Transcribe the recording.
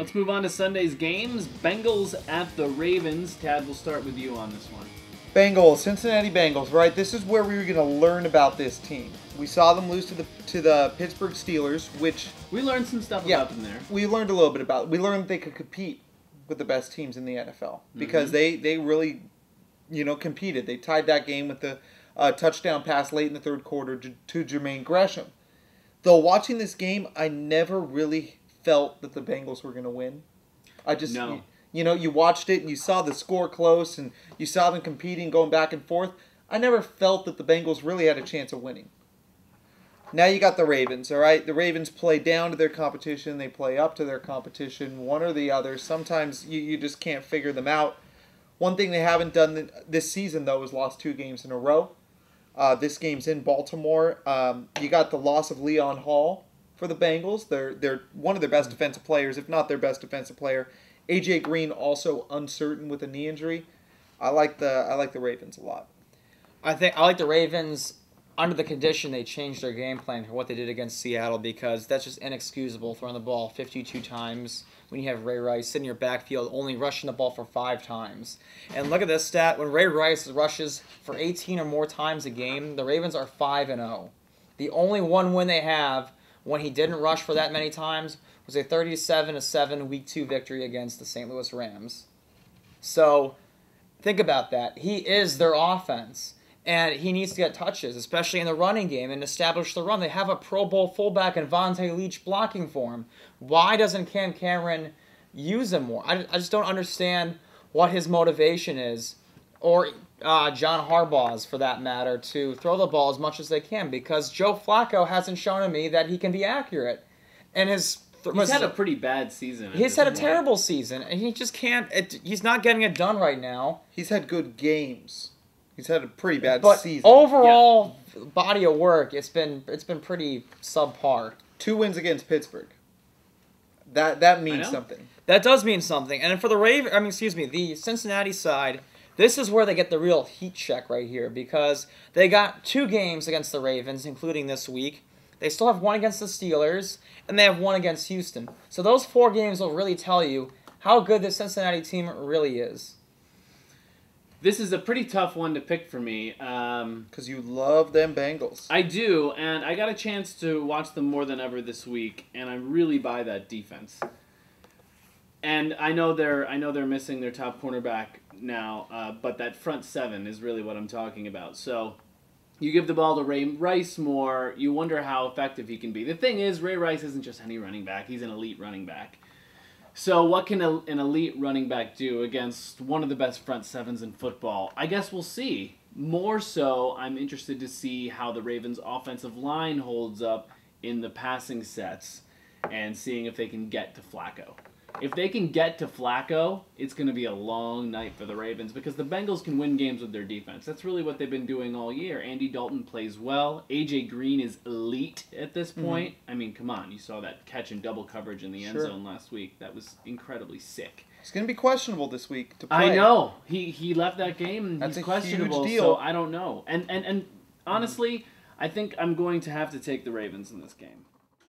Let's move on to Sunday's games. Bengals at the Ravens. Tad, we'll start with you on this one. Bengals, Cincinnati Bengals, right? This is where we were going to learn about this team. We saw them lose to the Pittsburgh Steelers, which... We learned some stuff about them there. We learned a little bit about it. We learned they could compete with the best teams in the NFL because they really, competed. They tied that game with the touchdown pass late in the third quarter to Jermaine Gresham. Though watching this game, I never really felt that the Bengals were going to win. No. You watched it and you saw the score close and you saw them competing, going back and forth. I never felt that the Bengals really had a chance of winning. Now you got the Ravens, all right? The Ravens play down to their competition. They play up to their competition, one or the other. Sometimes you just can't figure them out. One thing they haven't done this season, though, is lost 2 games in a row. This game's in Baltimore. You got the loss of Leon Hall for the Bengals. They're one of their best defensive players, if not their best defensive player. A.J. Green also uncertain with a knee injury. I like the Ravens a lot. I like the Ravens under the condition they changed their game plan for what they did against Seattle, because that's just inexcusable, throwing the ball 52 times when you have Ray Rice sitting in your backfield only rushing the ball for 5 times. And look at this stat. When Ray Rice rushes for 18 or more times a game, the Ravens are 5-0. The only one win they have when he didn't rush for that many times was a 37-7 Week 2 victory against the St. Louis Rams. So think about that. He is their offense, and he needs to get touches, especially in the running game, and establish the run. They have a Pro Bowl fullback in Vontae Leach blocking for him. Why doesn't Cam Cameron use him more? I just don't understand what his motivation is, or John Harbaugh's, for that matter, to throw the ball as much as they can, because Joe Flacco hasn't shown to me that he can be accurate. And he's had a pretty bad season. He's had a terrible season, and he just can't. He's not getting it done right now. He's had good games. He's had a pretty bad season. But overall body of work, it's been pretty subpar. 2 wins against Pittsburgh. That means something. That does mean something. And for the Cincinnati side, this is where they get the real heat check right here, because they got 2 games against the Ravens, including this week. They still have 1 against the Steelers, and they have 1 against Houston. So those 4 games will really tell you how good the Cincinnati team really is. This is a pretty tough one to pick for me. Because you love them Bengals. I do, and I got a chance to watch them more than ever this week, and I really buy that defense. And I know they're missing their top cornerback now, but that front 7 is really what I'm talking about. So you give the ball to Ray Rice more, you wonder how effective he can be. The thing is, Ray Rice isn't just any running back. He's an elite running back. So what can an elite running back do against one of the best front 7s in football? I guess we'll see. More so, I'm interested to see how the Ravens' offensive line holds up in the passing sets and seeing if they can get to Flacco. If they can get to Flacco, it's going to be a long night for the Ravens, because the Bengals can win games with their defense. That's really what they've been doing all year. Andy Dalton plays well. A.J. Green is elite at this point. I mean, come on. You saw that catch in double coverage in the end zone last week. That was incredibly sick. He's going to be questionable this week to play. I know. He left that game, and That's he's a questionable, huge deal. so I don't know. And honestly, I think I'm going to have to take the Ravens in this game.